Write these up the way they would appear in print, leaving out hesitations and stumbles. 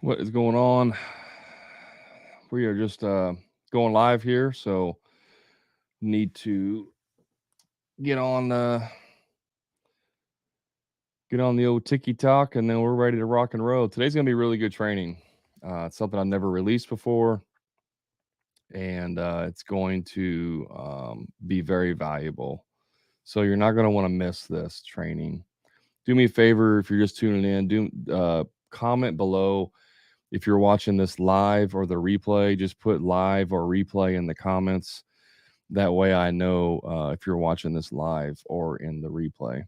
What is going on? We are just going live here, so need to get on get on the old Tiki Talk, and then we're ready to rock and roll. Today's gonna be really good training. It's something I've never released before, and it's going to be very valuable. So you're not going to want to miss this training. Do me a favor if you're just tuning in. Do comment below if you're watching this live or the replay. Just put live or replay in the comments. That way I know if you're watching this live or in the replay.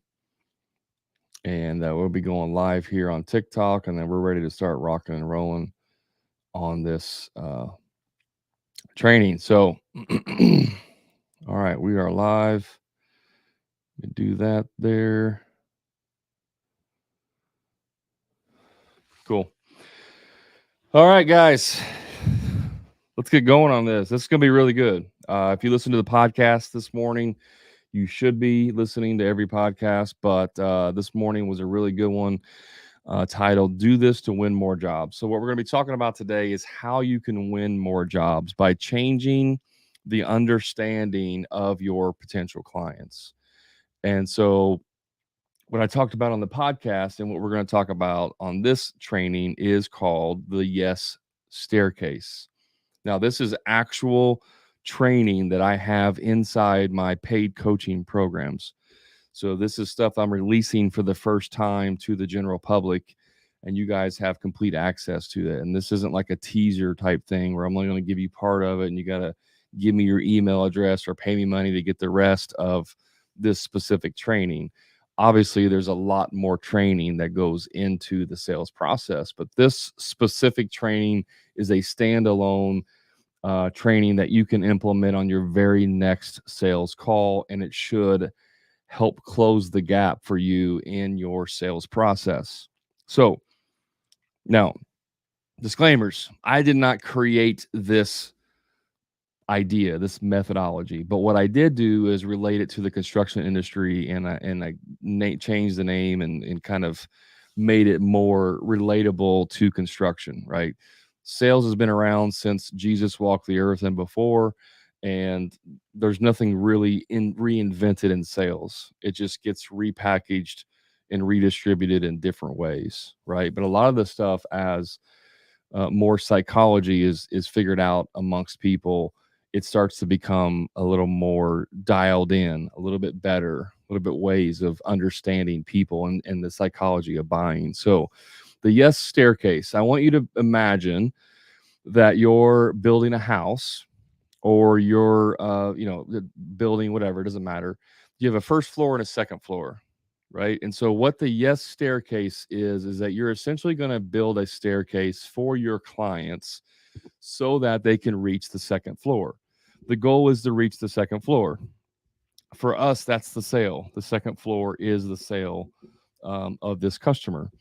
And we'll be going live here on TikTok, and then we're ready to start rocking and rolling on this training. So, all right, we are live. Let me do that there. Cool. All right, guys, let's get going on this. This is going to be really good. If you listen to the podcast this morning, you should be listening to every podcast, but this morning was a really good one titled Do This to Win More Jobs. So, what we're going to be talking about today is how you can win more jobs by changing the understanding of your potential clients. And so, what I talked about on the podcast and what we're going to talk about on this training is called the Yes Staircase. Now, this is actual training that I have inside my paid coaching programs. So, this is stuff I'm releasing for the first time to the general public, and you guys have complete access to it. And this isn't like a teaser type thing where I'm only going to give you part of it and you got to give me your email address or pay me money to get the rest of this specific training. Obviously, there's a lot more training that goes into the sales process, but this specific training is a standalone training that you can implement on your very next sales call, and it should help close the gap for you in your sales process. So, now, disclaimers, I did not create this idea, this methodology, but what I did do is relate it to the construction industry, and I changed the name and kind of made it more relatable to construction, right? Sales has been around since Jesus walked the earth and before, and there's nothing really reinvented in sales. It just gets repackaged and redistributed in different ways, right? But a lot of the stuff, as more psychology is figured out amongst people, it starts to become a little more dialed in, a little bit better, a little bit ways of understanding people and the psychology of buying. So, the Yes Staircase, I want you to imagine that you're building a house, or you're building whatever, it doesn't matter. You have a first floor and a second floor, right? And so what the Yes Staircase is that you're essentially going to build a staircase for your clients so that they can reach the second floor. The goal is to reach the second floor. For us, that's the sale. The second floor is the sale of this customer,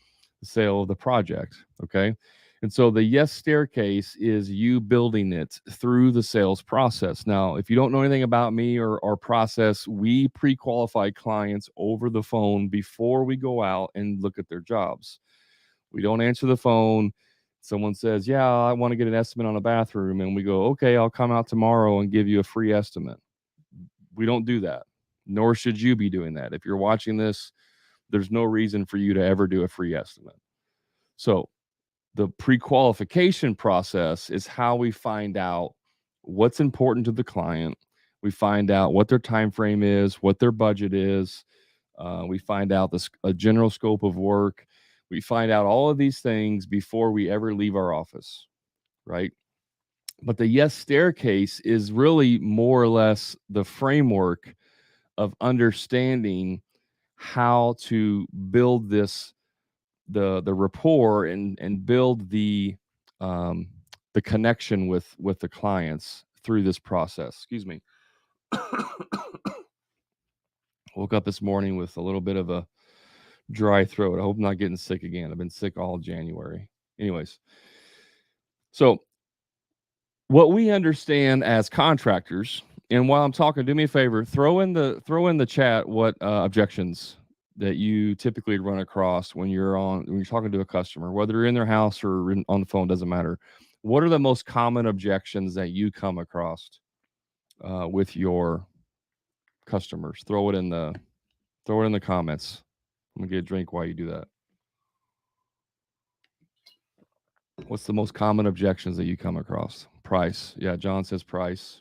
the sale of the project. Okay. And so the Yes Staircase is you building it through the sales process. Now, if you don't know anything about me or our process, we pre qualify clients over the phone before we go out and look at their jobs. We don't answer the phone. Someone says, "Yeah, I want to get an estimate on a bathroom." And we go, "Okay, I'll come out tomorrow and give you a free estimate." We don't do that, nor should you be doing that. If you're watching this, there's no reason for you to ever do a free estimate. So, the pre-qualification process is how we find out what's important to the client. We find out what their time frame is, what their budget is. We find out a general scope of work. We find out all of these things before we ever leave our office, right? But the Yes Staircase is really more or less the framework of understanding how to build the rapport and build um, the connection with the clients through this process. Excuse me. Woke up this morning with a little bit of a dry throat. I hope I'm not getting sick again. I've been sick all January. Anyways, so what we understand as contractors, and while I'm talking, do me a favor, throw in the chat what objections that you typically run across when you're talking to a customer, whether you're in their house or on the phone, doesn't matter. What are the most common objections that you come across with your customers? Throw it in the comments. I'm gonna get a drink while you do that. What's the most common objections that you come across? Price. Yeah, John says price.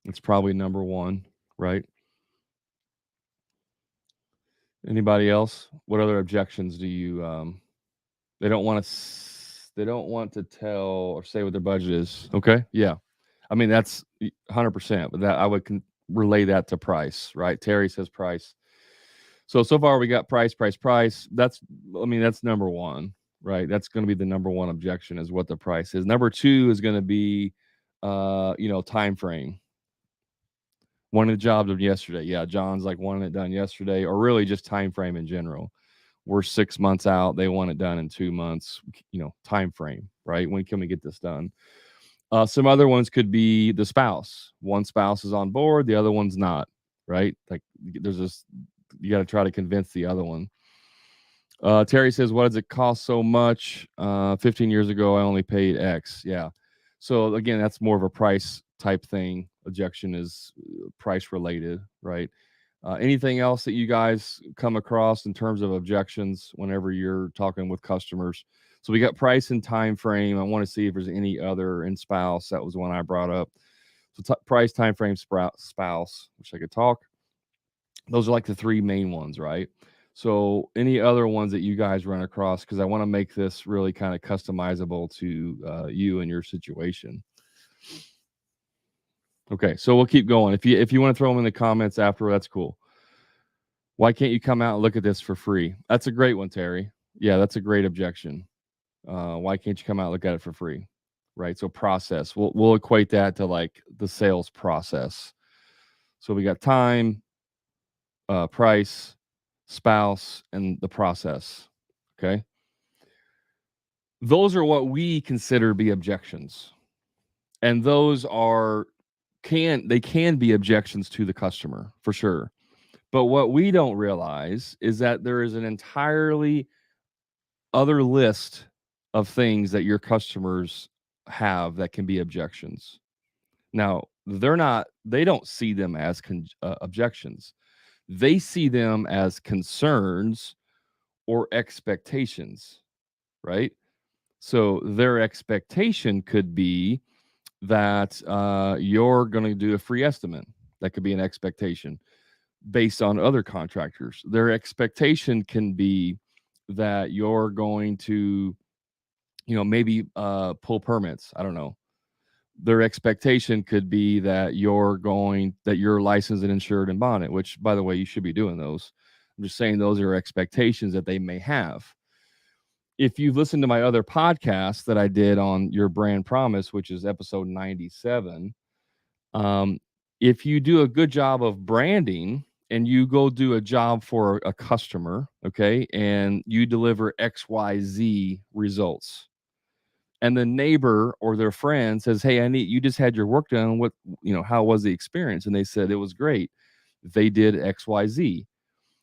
It's probably number one, right? Anybody else? What other objections do you they don't want to tell or say what their budget is. Okay? Yeah. I mean that's 100%, but that I would relay that to price, right? Terry says price. So far we got price, price, price. That's number one, right? That's going to be the number one objection is what the price is. Number two is going to be time frame. Wanting the job done yesterday. Yeah, John's like wanting it done yesterday, or really just time frame in general. We're 6 months out. They want it done in 2 months. Time frame, right? When can we get this done? Some other ones could be the spouse. One spouse is on board, the other one's not, right? Like there's this, you got to try to convince the other one. Terry says, what does it cost so much? 15 years ago, I only paid X. Yeah. So again, that's more of a price type thing. Objection is price related, right? Anything else that you guys come across in terms of objections whenever you're talking with customers? So we got price and time frame. I want to see if there's any other in spouse. That was one I brought up. So price, time frame, spouse. Wish I could talk. Those are like the three main ones, right? So any other ones that you guys run across, because I want to make this really kind of customizable to you and your situation. Okay, so we'll keep going. If you want to throw them in the comments after, that's cool. Why can't you come out and look at this for free? That's a great one, Terry. Yeah, that's a great objection. Why can't you come out and look at it for free? Right. So process. We'll equate that to like the sales process. So we got time, price, spouse, and the process. Okay. Those are what we consider to be objections. And those can be objections to the customer for sure. But what we don't realize is that there is an entirely other list of things that your customers have that can be objections. Now, they don't see them as objections. They see them as concerns or expectations, right? So their expectation could be that you're going to do a free estimate. That could be an expectation based on other contractors. Their expectation can be that you're going to, maybe pull permits. I don't know. Their expectation could be that you're licensed and insured and bonded, which, by the way, you should be doing those. I'm just saying those are expectations that they may have. If you've listened to my other podcast that I did on your brand promise, which is episode 97, if you do a good job of branding and you go do a job for a customer, okay, and you deliver XYZ results, and the neighbor or their friend says, hey, you just had your work done. How was the experience? And they said it was great. They did XYZ.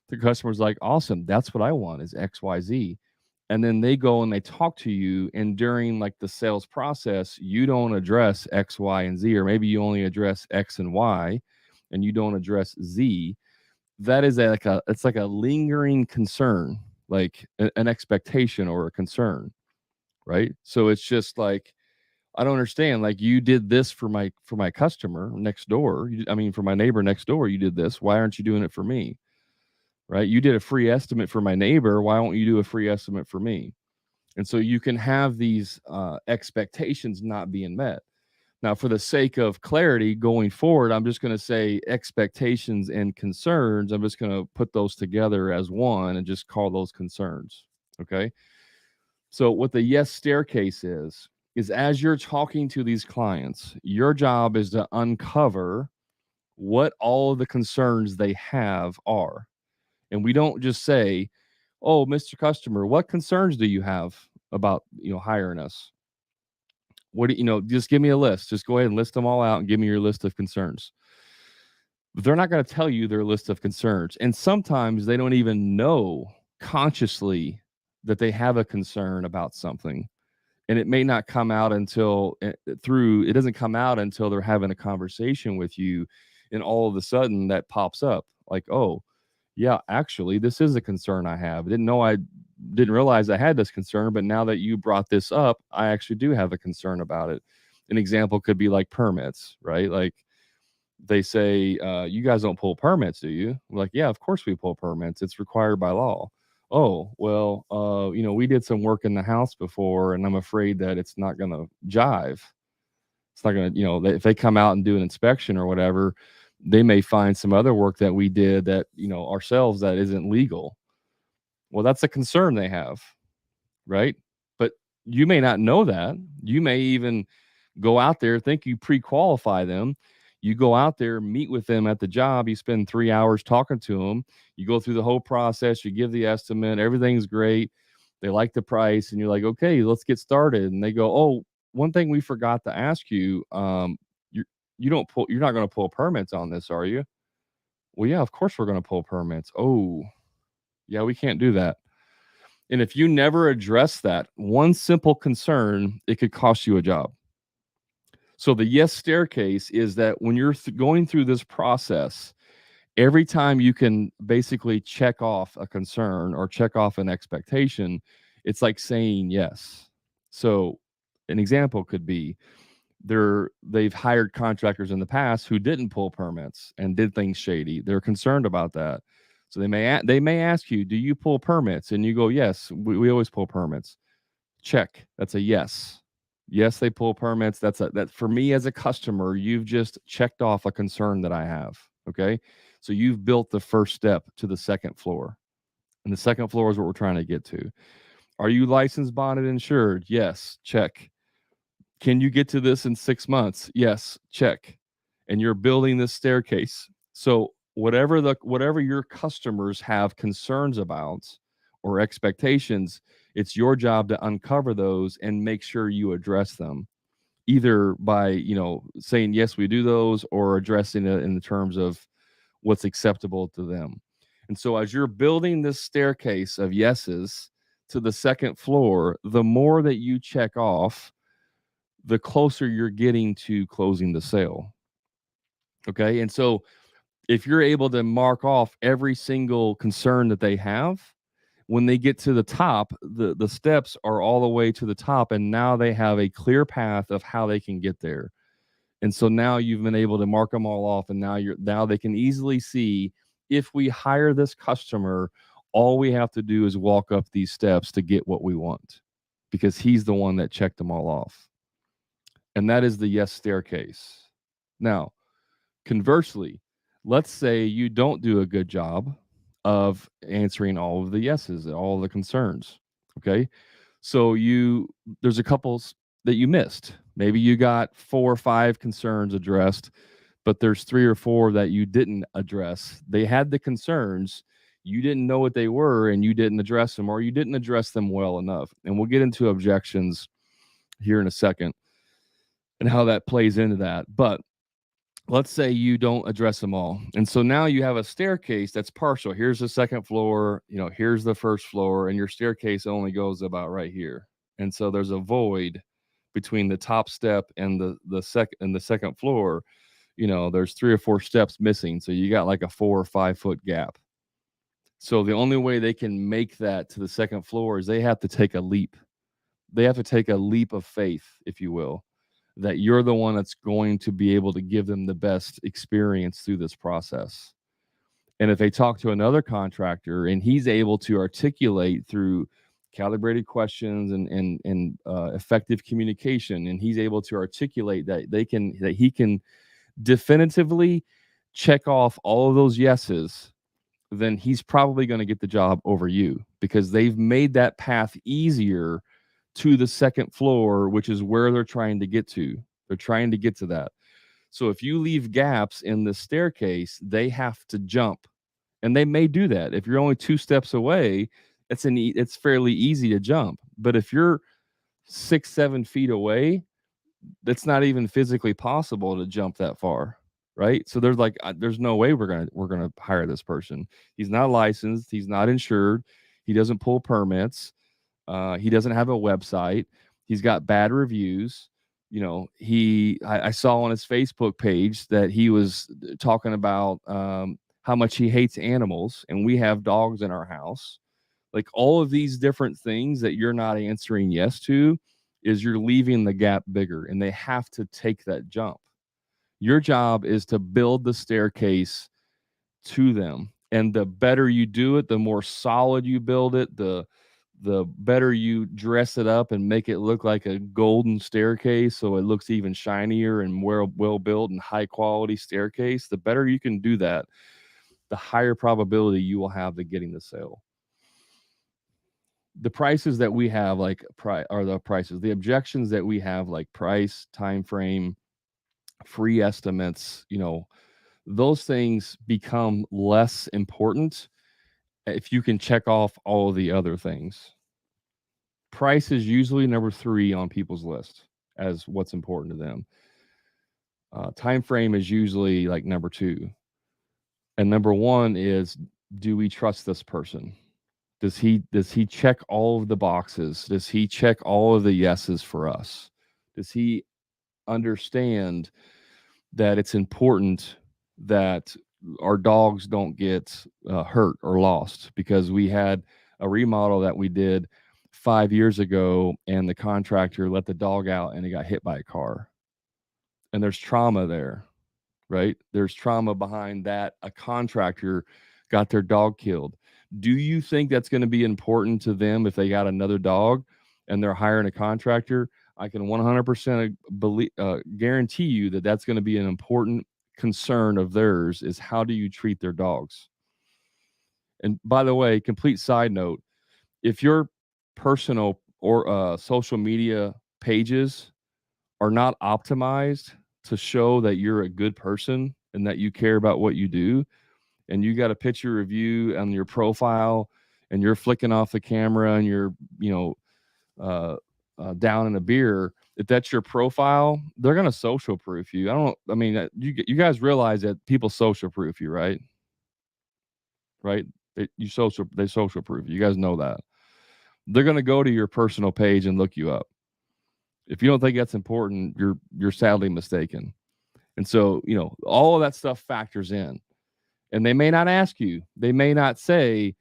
The customer's like, awesome. That's what I want is XYZ. And then they go and they talk to you. And during like the sales process, you don't address X, Y, and Z, or maybe you only address X and Y and you don't address Z. That is it's like a lingering concern, like an expectation or a concern. Right. So it's just like, I don't understand. Like you did this for my customer next door. For my neighbor next door, you did this. Why aren't you doing it for me? Right. You did a free estimate for my neighbor. Why won't you do a free estimate for me? And so you can have these expectations not being met. Now, for the sake of clarity going forward, I'm just going to say expectations and concerns. I'm just going to put those together as one and just call those concerns. Okay. So what the yes staircase is as you're talking to these clients, your job is to uncover what all of the concerns they have are. And we don't just say, oh, Mr. Customer, what concerns do you have about, hiring us? What do just give me a list. Just go ahead and list them all out and give me your list of concerns. They're not going to tell you their list of concerns. And sometimes they don't even know consciously that they have a concern about something. And it may not come out until it doesn't come out until they're having a conversation with you. And all of a sudden that pops up like, oh, yeah, actually, this is a concern I have. I didn't realize I had this concern, but now that you brought this up, I actually do have a concern about it. An example could be like permits, right? Like they say, you guys don't pull permits, do you? I'm like, yeah, of course we pull permits. It's required by law. Oh, well, we did some work in the house before, and I'm afraid that it's not going to jive. It's not going to, if they come out and do an inspection or whatever, they may find some other work that we did that, ourselves that isn't legal. Well, that's a concern they have, right? But you may not know that. You may even go out there, think you pre-qualify them. You go out there, meet with them at the job. You spend 3 hours talking to them. You go through the whole process. You give the estimate. Everything's great. They like the price, and you're like, okay, let's get started. And they go, oh, one thing we forgot to ask you, you're not going to pull permits on this, are you? Well, yeah, of course we're going to pull permits. Oh, yeah, we can't do that. And if you never address that one simple concern, it could cost you a job. So the yes staircase is that when you're going through this process, every time you can basically check off a concern or check off an expectation, it's like saying yes. So an example could be they've hired contractors in the past who didn't pull permits and did things shady. They're concerned about that. So they may ask you, do you pull permits? And you go, yes, we always pull permits. Check. That's a yes. Yes, they pull permits. That for me as a customer, you've just checked off a concern that I have. Okay. So you've built the first step to the second floor. And the second floor is what we're trying to get to. Are you licensed, bonded, insured? Yes. Check. Can you get to this in 6 months? Yes. Check. And you're building this staircase. So whatever your customers have concerns about or expectations, it's your job to uncover those and make sure you address them, either by saying yes we do those, or addressing it in the terms of what's acceptable to them. And so as you're building this staircase of yeses to the second floor, the more that you check off, the closer you're getting to closing the sale. Okay. And so if you're able to mark off every single concern that they have, when they get to the top, the steps are all the way to the top, and now they have a clear path of how they can get there. And so now you've been able to mark them all off, and now they can easily see, if we hire this customer, all we have to do is walk up these steps to get what we want, because he's the one that checked them all off. And that is the yes staircase. Now, conversely, let's say you don't do a good job of answering all of the yeses, all of the concerns. Okay. So there's a couple that you missed. Maybe you got 4 or 5 concerns addressed, but there's 3 or 4 that you didn't address. They had the concerns, you didn't know what they were, and you didn't address them, or you didn't address them well enough. And we'll get into objections here in a second and how that plays into that. But let's say you don't address them all. And so now you have a staircase that's partial. Here's the second floor, here's the first floor, and your staircase only goes about right here. And so there's a void between the top step and the second floor. There's 3 or 4 steps missing. So you got like a 4 or 5 foot gap. So the only way they can make that to the second floor is they have to take a leap. They have to take a leap of faith, if you will, that you're the one that's going to be able to give them the best experience through this process. And if they talk to another contractor and he's able to articulate through calibrated questions and effective communication, and he's able to articulate that he can definitively check off all of those yeses, then he's probably going to get the job over you, because they've made that path easier to the second floor, which is where they're trying to get to. They're trying to get to that. So if you leave gaps in the staircase, they have to jump. And they may do that. If you're only 2 steps away, it's fairly easy to jump. But if you're 6, 7 feet away, that's not even physically possible to jump that far. right? So there's like there's no way we're gonna hire this person. He's not licensed. He's not insured. He doesn't pull permits. He doesn't have a website. He's got bad reviews. I saw on his Facebook page that he was talking about how much he hates animals, and we have dogs in our house. Like all of these different things that you're not answering yes to is you're leaving the gap bigger, and they have to take that jump. Your job is to build the staircase to them. And the better you do it, the more solid you build it, the better you dress it up and make it look like a golden staircase so it looks even shinier and well built and high quality staircase, the better you can do that, the higher probability you will have of getting the sale. The prices that we have the objections that we have, like price, time frame, free estimates, those things become less important if you can check off all of the other things. Price is usually number 3 on people's list as what's important to them. Time frame is usually like number 2, and number 1 is, do we trust this person? Does he check all of the boxes? Does he check all of the yeses for us? Does he understand that it's important that our dogs don't get hurt or lost? Because we had a remodel that we did 5 years ago, and the contractor let the dog out and he got hit by a car. And there's trauma there, right? There's trauma behind that. A contractor got their dog killed. Do you think that's going to be important to them if they got another dog and they're hiring a contractor? I can 100% guarantee you that that's going to be an important concern of theirs, is how do you treat their dogs? And by the way, complete side note, if your personal or social media pages are not optimized to show that you're a good person and that you care about what you do, and you got a picture review on your profile and you're flicking off the camera and you're, down in a beer, if that's your profile, they're going to social proof you. You guys realize that people social proof you, right? Right? They social proof you. You guys know that. They're going to go to your personal page and look you up. If you don't think that's important, you're sadly mistaken. And so, all of that stuff factors in. And they may not ask you. They may not say,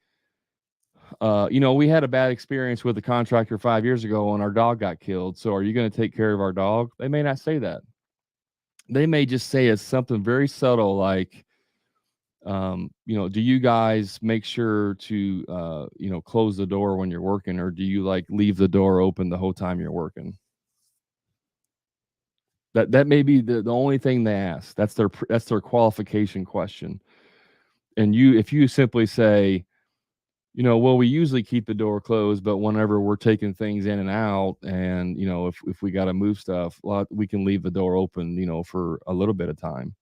we had a bad experience with the contractor 5 years ago and our dog got killed. So are you going to take care of our dog? They may not say that. They may just say it's something very subtle, like, do you guys make sure to, close the door when you're working, or do you like leave the door open the whole time you're working? That may be the only thing they ask. That's their qualification question. And if you simply say, well, we usually keep the door closed, but whenever we're taking things in and out, and if we got to move stuff, we can leave the door open, for a little bit of time.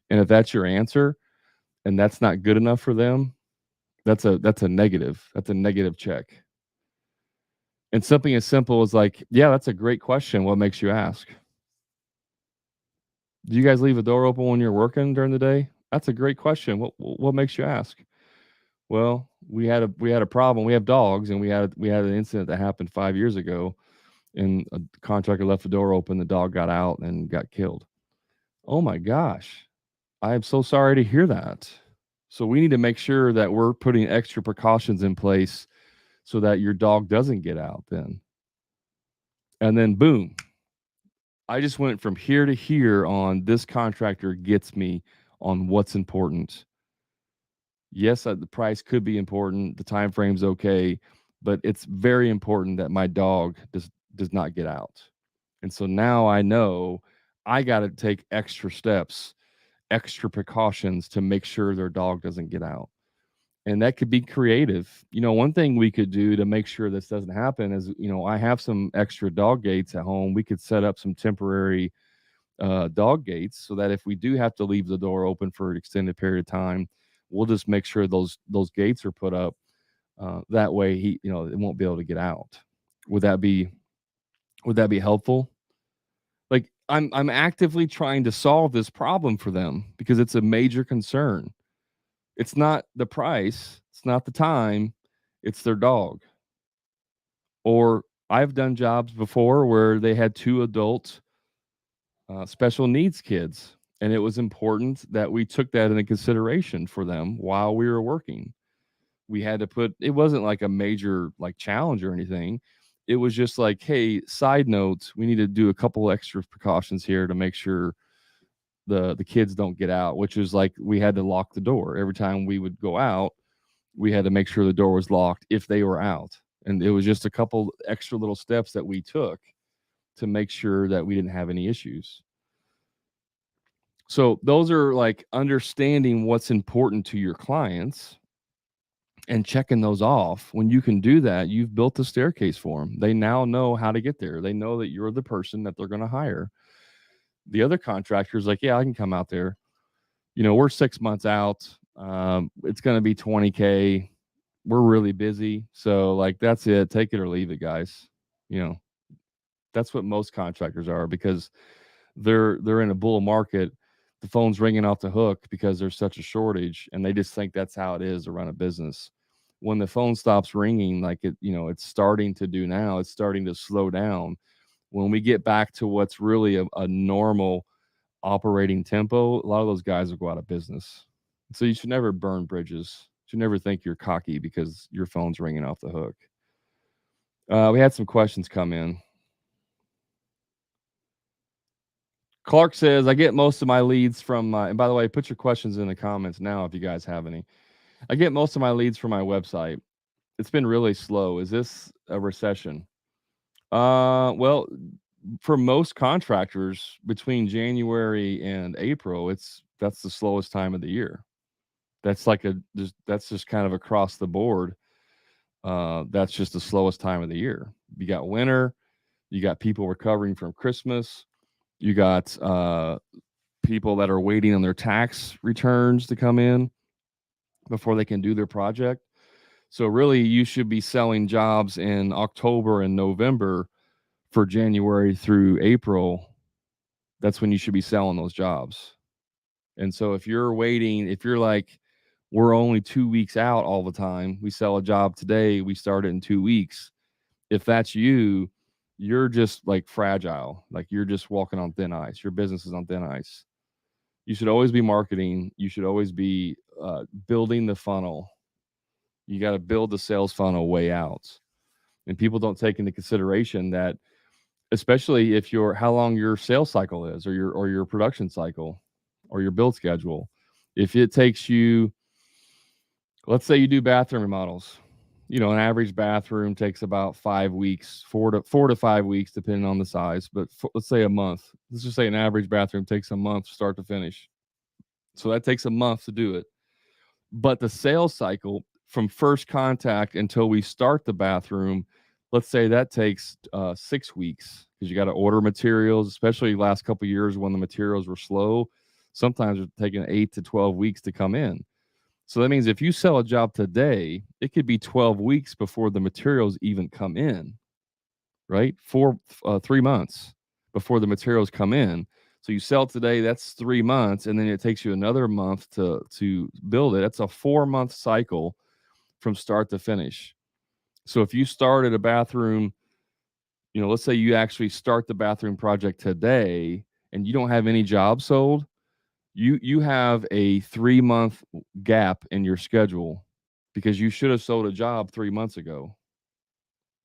And if that's your answer, and that's not good enough for them, that's a negative. That's a negative check. And something as simple as like, yeah, that's a great question. What makes you ask? Do you guys leave the door open when you're working during the day? That's a great question. What makes you ask? Well, we had a problem. We have dogs, and we had an incident that happened 5 years ago, and a contractor left the door open. The dog got out and got killed. Oh my gosh, I am so sorry to hear that. So we need to make sure that we're putting extra precautions in place so that your dog doesn't get out then. And then boom, I just went from here to here on this contractor gets me on what's important. Yes, the price could be important. The time frame's okay, but it's very important that my dog does not get out. And so now I know I got to take extra steps, extra precautions to make sure their dog doesn't get out. And that could be creative. One thing we could do to make sure this doesn't happen is, I have some extra dog gates at home. We could set up some temporary dog gates so that if we do have to leave the door open for an extended period of time, we'll just make sure those gates are put up. That way it won't be able to get out. Would that be helpful? Like, I'm actively trying to solve this problem for them because it's a major concern. It's not the price, it's not the time, it's their dog. Or I've done jobs before where they had 2 adult, special needs kids, and it was important that we took that into consideration for them while we were working. We had to put it wasn't like a major, like, challenge or anything. It was just like, "Hey, side note, we need to do a couple extra precautions here to make sure the kids don't get out," which is like we had to lock the door. Every time we would go out, we had to make sure the door was locked if they were out. And it was just a couple extra little steps that we took to make sure that we didn't have any issues. So those are like understanding what's important to your clients and checking those off. When you can do that, you've built the staircase for them. They now know how to get there. They know that you're the person that they're going to hire. The other contractor's like, yeah, I can come out there. We're 6 months out. It's going to be 20K. We're really busy. So like, that's it. Take it or leave it, guys. You know, that's what most contractors are because they're in a bull market. The phone's ringing off the hook because there's such a shortage, and they just think that's how it is to run a business. When the phone stops ringing, like it's starting to do now, it's starting to slow down. When we get back to what's really a normal operating tempo, a lot of those guys will go out of business. So you should never burn bridges. You should never think you're cocky because your phone's ringing off the hook. We had some questions come in. Clark says, I get most of my leads from my, and by the way, put your questions in the comments now if you guys have any. I get most of my leads from my website. It's been really slow. Is this a recession? Well, for most contractors, between January and April, that's the slowest time of the year. That's just kind of across the board. That's just the slowest time of the year. You got winter, you got people recovering from Christmas, you got people that are waiting on their tax returns to come in before they can do their project. So really, you should be selling jobs in October and November for January through April. That's when you should be selling those jobs. And so if you're waiting, if you're like, we're only 2 weeks out all the time, we sell a job today, we start it in 2 weeks. If that's you, you're just like fragile. Like you're just walking on thin ice. Your business is on thin ice. You should always be marketing. You should always be building the funnel. You got to build the sales funnel way out. And people don't take into consideration that, especially if you're how long your sales cycle is, or your production cycle, or your build schedule. If it takes you, let's say you do bathroom remodels, an average bathroom takes about 5 weeks, 4 to 5 weeks, depending on the size. But let's say a month. Let's just say an average bathroom takes a month start to finish. So that takes a month to do it. But the sales cycle from first contact until we start the bathroom, let's say that takes 6 weeks, because you got to order materials, especially last couple of years when the materials were slow. Sometimes it's taking 8 to 12 weeks to come in. So that means if you sell a job today, it could be 12 weeks before the materials even come in, right? 3 months before the materials come in. So you sell today, that's 3 months, and then it takes you another month to build it. That's a 4-month cycle from start to finish. So if you started a bathroom, let's say you actually start the bathroom project today and you don't have any jobs sold, you have a 3-month gap in your schedule because you should have sold a job 3 months ago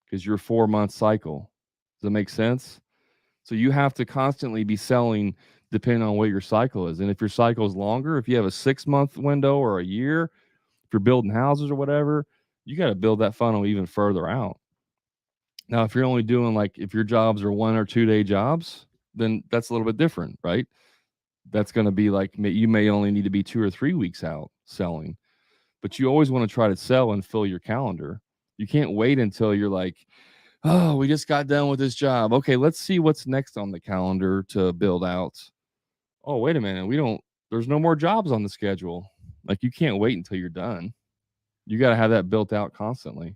because your 4-month cycle. Does that make sense? So you have to constantly be selling depending on what your cycle is. And if your cycle is longer, if you have a 6-month window or a year, if you're building houses or whatever, you got to build that funnel even further out. Now, if you're only doing if your jobs are 1 or 2 day jobs, then that's a little bit different, right? That's going to be like, you may only need to be 2 or 3 weeks out selling, but you always want to try to sell and fill your calendar. You can't wait until you're like, oh, we just got done with this job. Okay, let's see what's next on the calendar to build out. Oh, wait a minute. There's no more jobs on the schedule. Like, you can't wait until you're done. You got to have that built out constantly.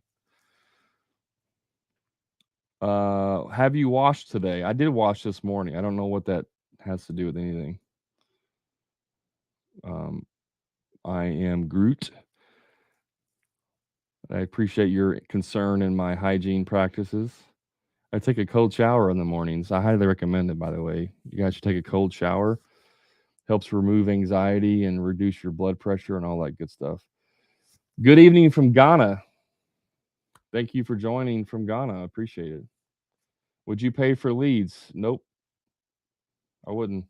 Have you washed today? I did wash this morning. I don't know what that has to do with anything. Um, I am Groot. I appreciate your concern in my hygiene practices. I take a cold shower in the mornings. I highly recommend it, by the way. You guys should take a cold shower. Helps remove anxiety and reduce your blood pressure and all that good stuff. Good evening from Ghana. Thank you for joining from Ghana. I appreciate it. Would you pay for leads? Nope, I wouldn't.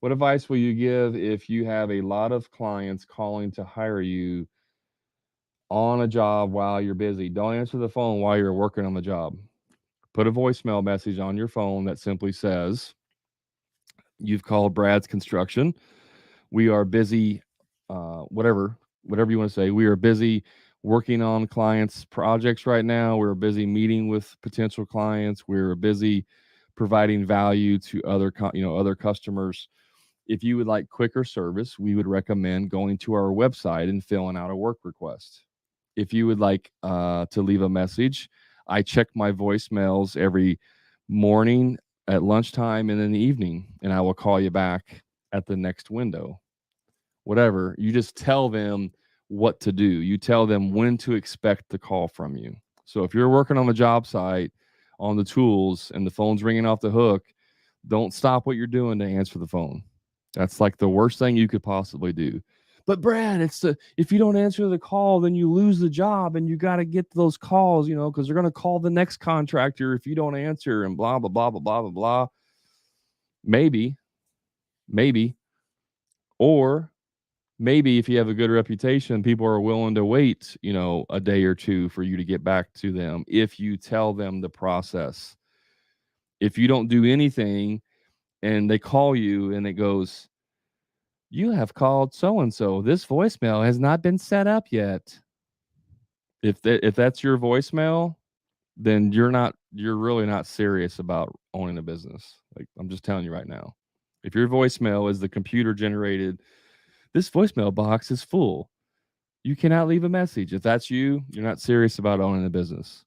What advice will you give if you have a lot of clients calling to hire you on a job while you're busy? Don't answer the phone while you're working on the job. Put a voicemail message on your phone that simply says, "You've called Brad's Construction. We are busy, whatever you want to say. We are busy working on clients' projects right now. We're busy meeting with potential clients. We're busy providing value to other customers. If you would like quicker service, we would recommend going to our website and filling out a work request. If you would like to leave a message, I check my voicemails every morning, at lunchtime, and in the evening, and I will call you back at the next window. Whatever. You just tell them what to do. You tell them when to expect the call from you. So if you're working on the job site on the tools and the phone's ringing off the hook, don't stop what you're doing to answer the phone. That's like the worst thing you could possibly do. But Brad, if you don't answer the call, then you lose the job, and you got to get those calls, because they're going to call the next contractor if you don't answer, and blah blah blah blah blah blah blah. Maybe, maybe, or maybe if you have a good reputation, people are willing to wait, a day or two for you to get back to them if you tell them the process. If you don't do anything and they call you and it goes, "You have called so and so. This voicemail has not been set up yet." If that's your voicemail, then you're really not serious about owning a business. Like, I'm just telling you right now. If your voicemail is the computer generated, "This voicemail box is full. You cannot leave a message." If that's you, you're not serious about owning a business.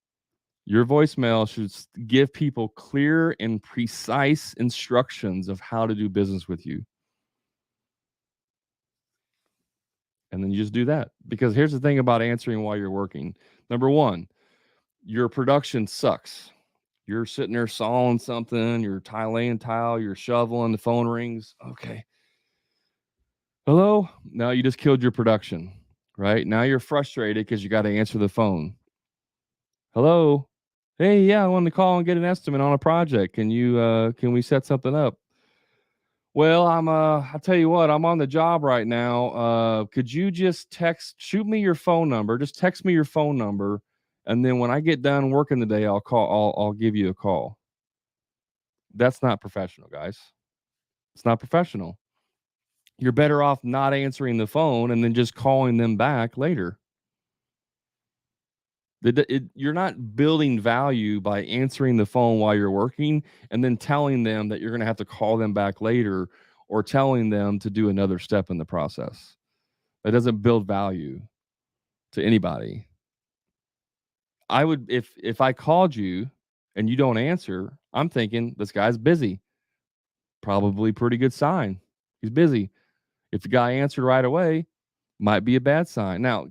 Your voicemail should give people clear and precise instructions of how to do business with you. And then you just do that. Because here's the thing about answering while you're working. Number one, your production sucks. You're sitting there sawing something, you're laying tile, you're shoveling, the phone rings. Okay. Hello? Now you just killed your production, right? Now you're frustrated because you got to answer the phone. Hello? Hey, yeah, I wanted to call and get an estimate on a project. Can we set something up? Well, I'll tell you what, I'm on the job right now. Could you just shoot me your phone number, just text me your phone number, and then when I get done working the day, I'll give you a call. That's not professional, guys. It's not professional. You're better off not answering the phone and then just calling them back later. You're not building value by answering the phone while you're working and then telling them that you're going to have to call them back later, or telling them to do another step in the process. That doesn't build value to anybody. I would, if I called you and you don't answer, I'm thinking this guy's busy. Probably pretty good sign. He's busy. If the guy answered right away, might be a bad sign. Now,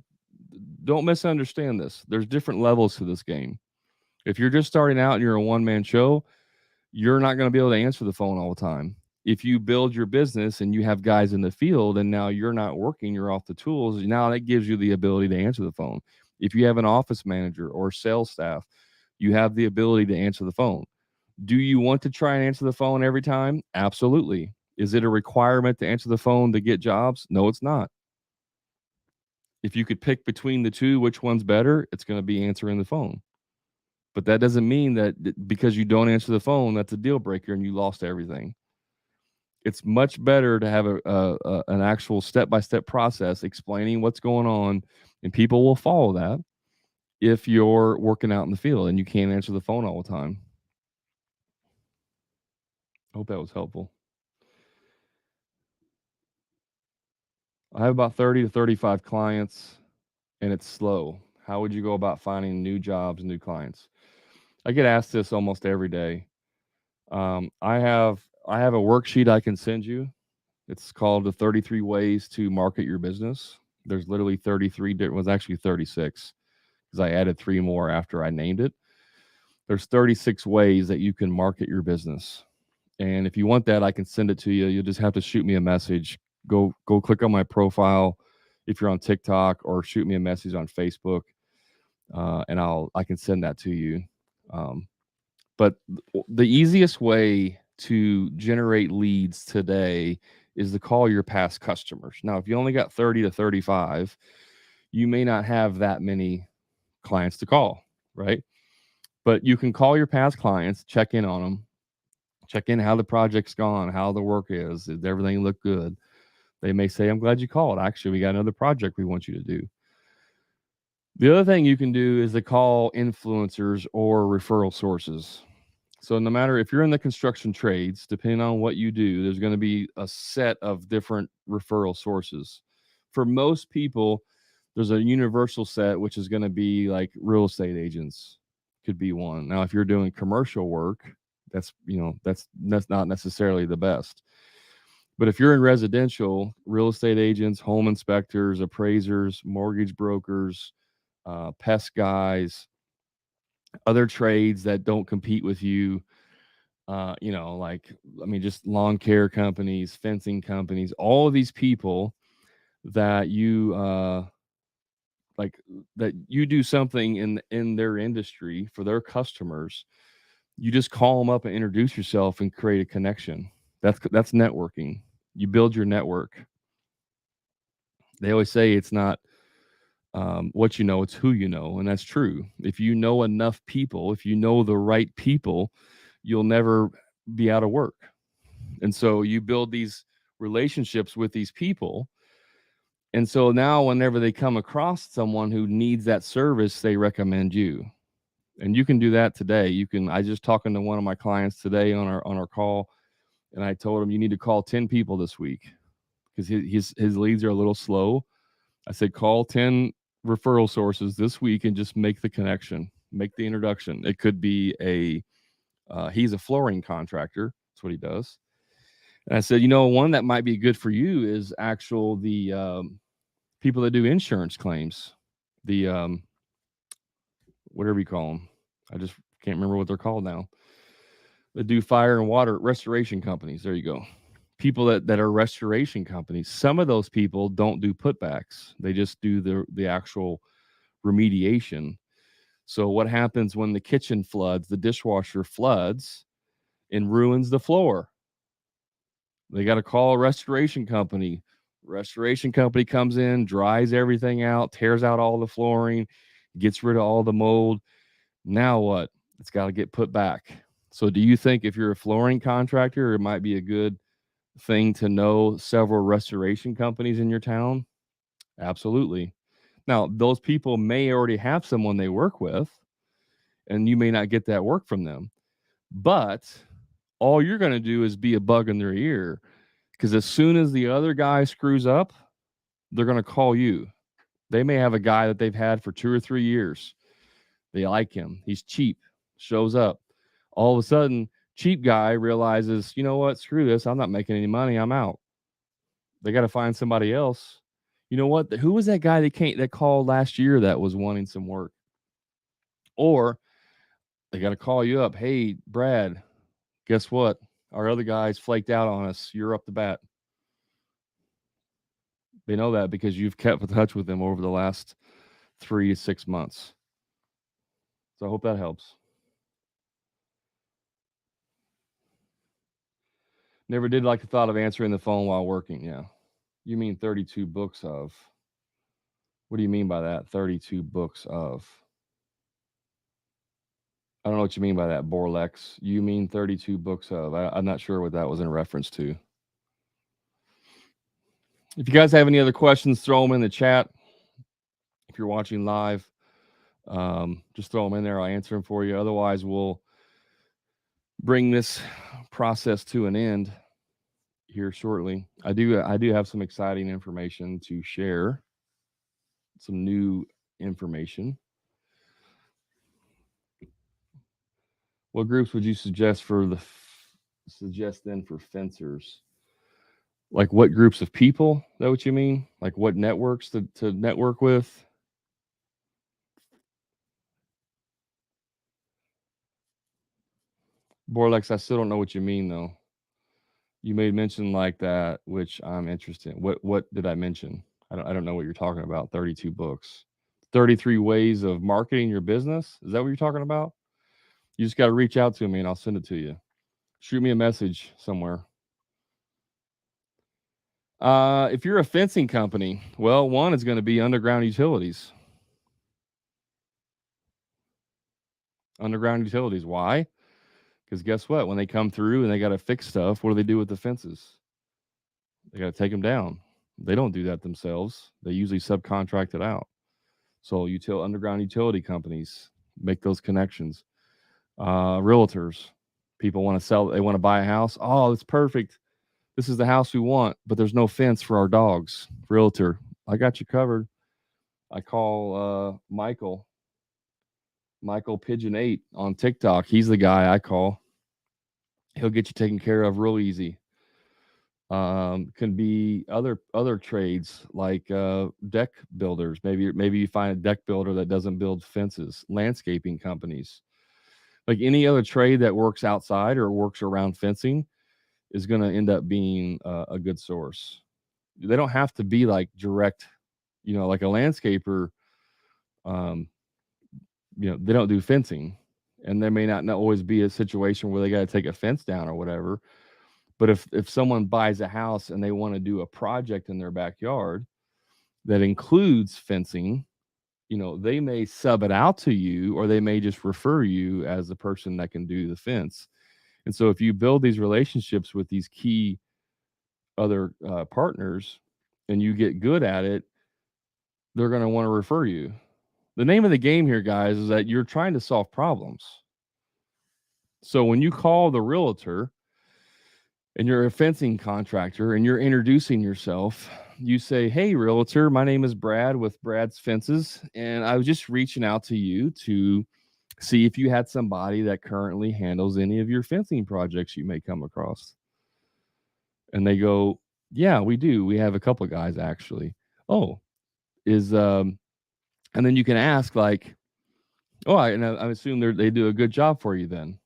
don't misunderstand this. There's different levels to this game. If you're just starting out and you're a one-man show, you're not going to be able to answer the phone all the time. If you build your business and you have guys in the field and now you're not working, you're off the tools, now that gives you the ability to answer the phone. If you have an office manager or sales staff, you have the ability to answer the phone. Do you want to try and answer the phone every time? Absolutely. Is it a requirement to answer the phone to get jobs? No, it's not. If you could pick between the two, which one's better, it's going to be answering the phone. But that doesn't mean that because you don't answer the phone, that's a deal breaker and you lost everything. It's much better to have an actual step-by-step process explaining what's going on, and people will follow that if you're working out in the field and you can't answer the phone all the time. I hope that was helpful. I have about 30 to 35 clients, and it's slow. How would you go about finding new jobs, new clients? I get asked this almost every day. I have a worksheet I can send you. It's called the 33 ways to market your business. There's literally 33 different, was actually 36 because I added 3 more after I named it. There's 36 ways that you can market your business. And if you want that, I can send it to you. You'll just have to shoot me a message. Go click on my profile if you're on TikTok, or shoot me a message on Facebook, and I can send that to you. Um, but the easiest way to generate leads today is to call your past customers. Now, if you only got 30 to 35, you may not have that many clients to call, right? But you can call your past clients, check in on them, check in how the project's gone, how the work is. Did everything look good? They may say, I'm glad you called. Actually, we got another project we want you to do. The other thing you can do is to call influencers or referral sources. So no matter if you're in the construction trades, depending on what you do, there's going to be a set of different referral sources. For most people, there's a universal set, which is going to be like real estate agents could be one. Now, if you're doing commercial work, that's not necessarily the best. But if you're in residential, real estate agents, home inspectors, appraisers, mortgage brokers, pest guys, other trades that don't compete with you, like, I mean, just lawn care companies, fencing companies, all of these people that like that you do something in their industry for their customers, you just call them up and introduce yourself and create a connection. That's networking. You build your network. They always say it's not what you know, it's who you know, and that's true. If you know enough people, if you know the right people, you'll never be out of work. And so you build these relationships with these people. And so now, whenever they come across someone who needs that service, they recommend you. And you can do that today. I just talking to one of my clients today on our call, and I told him you need to call 10 people this week because his leads are a little slow. I said, call 10 referral sources this week and just make the connection, make the introduction. It could be he's a flooring contractor. That's what he does. And I said, one that might be good for you is the people that do insurance claims, the whatever you call them. I just can't remember what they're called now. They do fire and water restoration companies. There you go. People that are restoration companies. Some of those people don't do putbacks. They just do the actual remediation. So what happens when the kitchen floods, the dishwasher floods and ruins the floor? They got to call a restoration company. Restoration company comes in, dries everything out, tears out all the flooring, gets rid of all the mold. Now what? It's got to get put back. So do you think if you're a flooring contractor, it might be a good thing to know several restoration companies in your town? Absolutely. Now, those people may already have someone they work with, and you may not get that work from them. But all you're going to do is be a bug in their ear, because as soon as the other guy screws up, they're going to call you. They may have a guy that they've had for 2 or 3 years. They like him. He's cheap, shows up. All of a sudden, cheap guy realizes, you know what? Screw this. I'm not making any money. I'm out. They got to find somebody else. You know what? Who was that guy that called last year that was wanting some work? Or they got to call you up. Hey, Brad, guess what? Our other guys flaked out on us. You're up the bat. They know that because you've kept in touch with them over the last 3 to 6 months. So I hope that helps. Never did like the thought of answering the phone while working. Yeah. You mean 32 books of? What do you mean by that? 32 books of? I don't know what you mean by that, Borlex. You mean 32 books of? I'm not sure what that was in reference to. If you guys have any other questions, throw them in the chat. If you're watching live, just throw them in there. I'll answer them for you. Otherwise, we'll bring this process to an end here shortly. I do have some exciting information to share. Some new information. What groups would you suggest then for fencers? Like what groups of people? Is that what you mean? Like what networks to network with? Borlex, I still don't know what you mean though. You made mention like that, which I'm interested in. What did I mention? I don't know what you're talking about. 32 books. 33 ways of marketing your business. Is that what you're talking about? You just got to reach out to me and I'll send it to you. Shoot me a message somewhere. If you're a fencing company, well, one is going to be underground utilities. Underground utilities. Why? Because guess what? When they come through and they got to fix stuff, what do they do with the fences? They got to take them down. They don't do that themselves. They usually subcontract it out. So underground utility companies make those connections. Realtors, people want to sell. They want to buy a house. Oh, it's perfect. This is the house we want, but there's no fence for our dogs. Realtor, I got you covered. I call Michael Pigeon 8 on TikTok. He's the guy I call. He'll get you taken care of real easy. Can be other trades like deck builders. Maybe you find a deck builder that doesn't build fences. Landscaping companies, like any other trade that works outside or works around fencing, is going to end up being a good source. They don't have to be like direct, like a landscaper. Um, they don't do fencing, and there may not always be a situation where they got to take a fence down or whatever. But if someone buys a house and they want to do a project in their backyard that includes fencing, they may sub it out to you, or they may just refer you as the person that can do the fence. And so if you build these relationships with these key other partners and you get good at it, they're going to want to refer you. The name of the game here, guys, is that you're trying to solve problems. So when you call the realtor and you're a fencing contractor and you're introducing yourself, you say, "Hey, realtor, my name is Brad with Brad's Fences, and I was just reaching out to you to see if you had somebody that currently handles any of your fencing projects you may come across." And they go, "Yeah, we do. We have a couple of guys actually." Oh, is and then you can ask like, "Oh, I assume they do a good job for you then."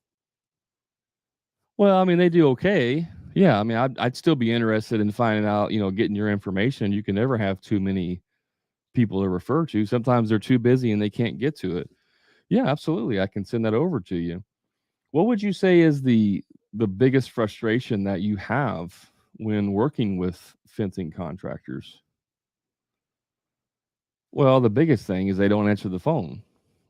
Well, I mean, they do okay. Yeah, I mean, I'd still be interested in finding out, getting your information. You can never have too many people to refer to. Sometimes they're too busy and they can't get to it. Yeah, absolutely. I can send that over to you. What would you say is the biggest frustration that you have when working with fencing contractors? Well, the biggest thing is they don't answer the phone.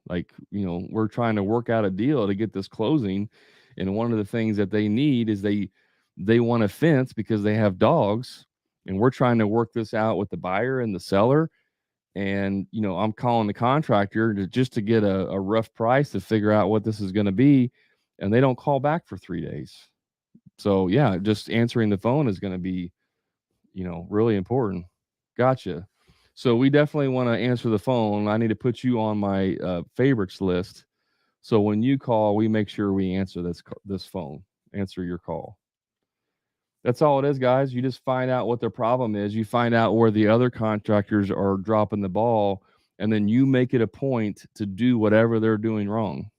Like, we're trying to work out a deal to get this closing, and one of the things that they need is they want a fence because they have dogs, and we're trying to work this out with the buyer and the seller. And I'm calling the contractor just to get a rough price to figure out what this is going to be, and they don't call back for 3 days. So yeah, just answering the phone is going to be really important. Gotcha. So we definitely want to answer the phone. I need to put you on my favorites list. So when you call, we make sure we answer this phone. Answer your call. That's all it is, guys. You just find out what their problem is. You find out where the other contractors are dropping the ball, and then you make it a point to do whatever they're doing wrong.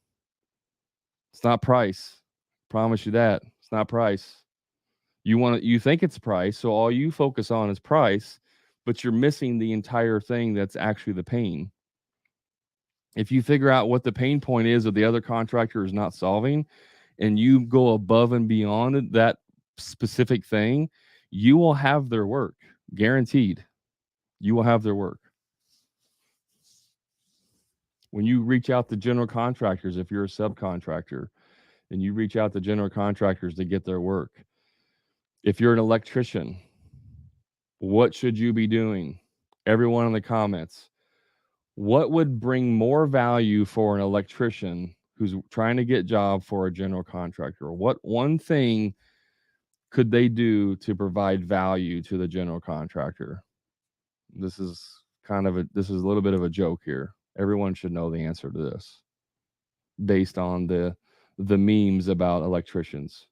It's not price. Promise you that. It's not price. You think it's price, so all you focus on is price, but you're missing the entire thing that's actually the pain. If you figure out what the pain point is that the other contractor is not solving, and you go above and beyond that specific thing, you will have their work. Guaranteed. You will have their work. When you reach out to general contractors, if you're a subcontractor, and you reach out to general contractors to get their work. If you're an electrician, what should you be doing? Everyone in the comments. What would bring more value for an electrician who's trying to get job for a general contractor? What one thing could they do to provide value to the general contractor? This is this is a little bit of a joke here. Everyone should know the answer to this based on the memes about electricians.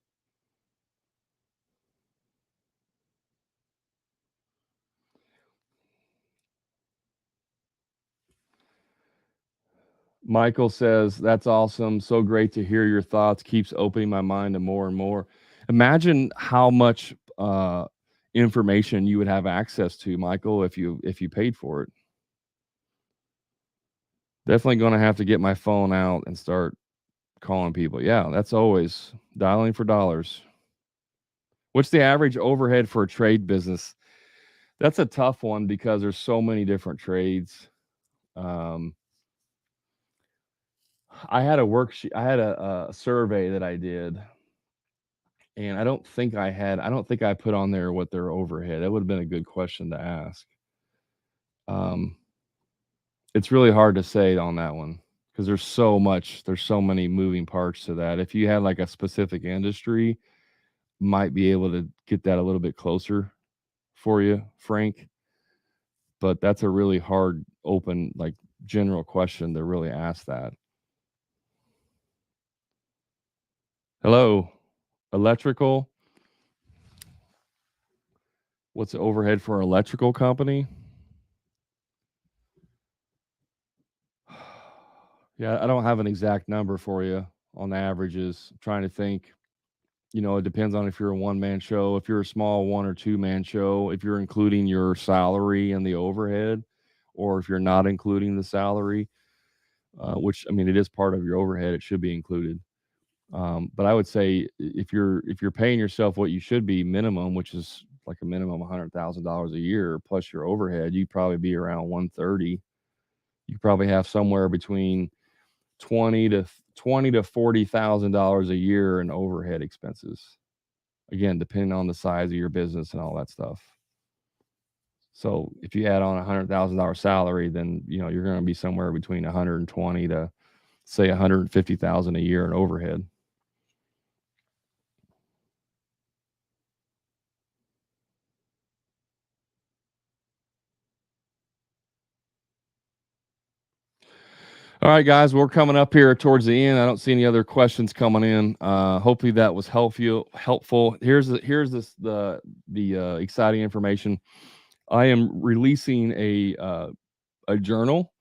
Michael says, "That's awesome. So great to hear your thoughts. Keeps opening my mind to more and more." Imagine how much information you would have access to, Michael, if you paid for it. Definitely going to have to get my phone out and start calling people. Yeah, that's always dialing for dollars. What's the average overhead for a trade business? That's a tough one because there's so many different trades. Um, I had a worksheet. I had a survey that I did, and I don't think I put on there what their overhead. That would have been a good question to ask. Um, it's really hard to say on that one because there's so many moving parts to that. If you had like a specific industry, might be able to get that a little bit closer for you, Frank. But that's a really hard, open, like general question to really ask that. Hello, electrical. What's the overhead for an electrical company? Yeah, I don't have an exact number for you on the averages. I'm trying to think. It depends on if you're a one man show, if you're a small one or two man show, if you're including your salary and the overhead, or if you're not including the salary, which I mean, it is part of your overhead. It should be included. But I would say if you're paying yourself what you should be minimum, which is like a minimum $100,000 a year plus your overhead, you'd probably be around 130. You probably have somewhere between 20 to $40,000 a year in overhead expenses. Again, depending on the size of your business and all that stuff. So if you add on $100,000 salary, then you're going to be somewhere between 120 to say 150,000 a year in overhead. All right, guys, we're coming up here towards the end. I don't see any other questions coming in. Hopefully that was helpful. Here's the exciting information. I am releasing a journal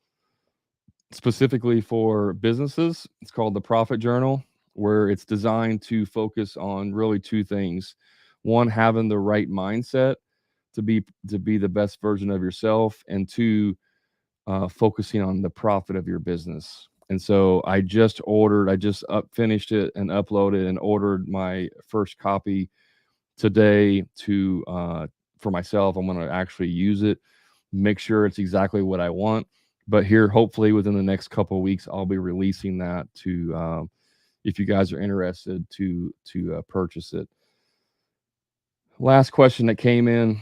specifically for businesses. It's called the Profit Journal, where it's designed to focus on really two things. One, having the right mindset to be the best version of yourself, and two, focusing on the profit of your business. And so I just finished it and uploaded and ordered my first copy today for myself. I'm going to actually use it, make sure it's exactly what I want. But here, hopefully, within the next couple of weeks, I'll be releasing that to if you guys are interested to purchase it. Last question that came in: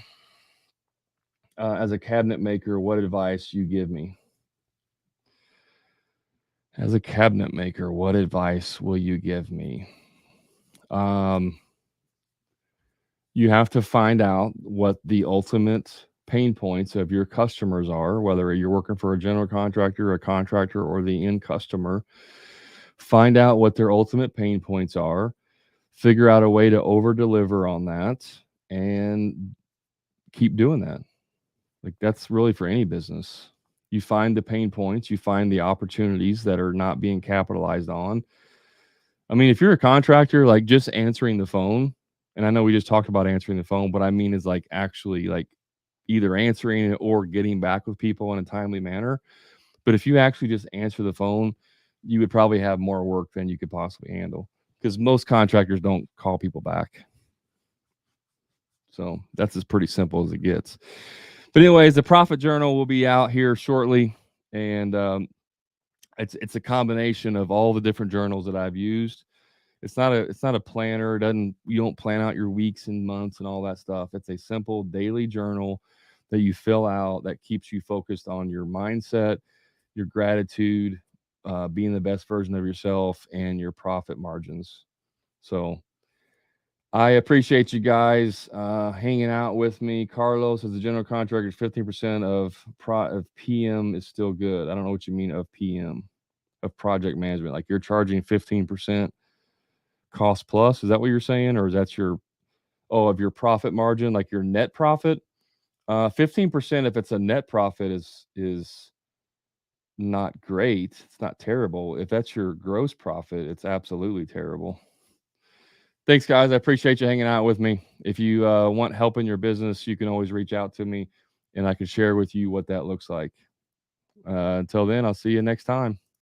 as a cabinet maker, what advice you give me? As a cabinet maker, what advice will you give me? Um, you have to find out what the ultimate pain points of your customers are, whether you're working for a general contractor, a contractor, or the end customer. Find out what their ultimate pain points are, figure out a way to over deliver on that, and keep doing that. Like that's really for any business. You find the pain points, you find the opportunities that are not being capitalized on. I mean, if you're a contractor, like just answering the phone, and I know we just talked about answering the phone, but I mean is like actually like either answering it or getting back with people in a timely manner. But if you actually just answer the phone, you would probably have more work than you could possibly handle because most contractors don't call people back. So that's as pretty simple as it gets. But anyways, the Profit Journal will be out here shortly, and it's a combination of all the different journals that I've used. It's not a planner. It doesn't You don't plan out your weeks and months and all that stuff. It's a simple daily journal that you fill out that keeps you focused on your mindset, your gratitude, being the best version of yourself, and your profit margins. So I appreciate you guys hanging out with me. Carlos, as a general contractor, 15% of PM is still good. I don't know what you mean of PM, of project management. Like you're charging 15%. cost plus. Is that what you're saying? Or is that your, of your profit margin, like your net profit? 15% if it's a net profit is not great. It's not terrible. If that's your gross profit, it's absolutely terrible. Thanks, guys. I appreciate you hanging out with me. If you want help in your business, you can always reach out to me and I can share with you what that looks like. Until then, I'll see you next time.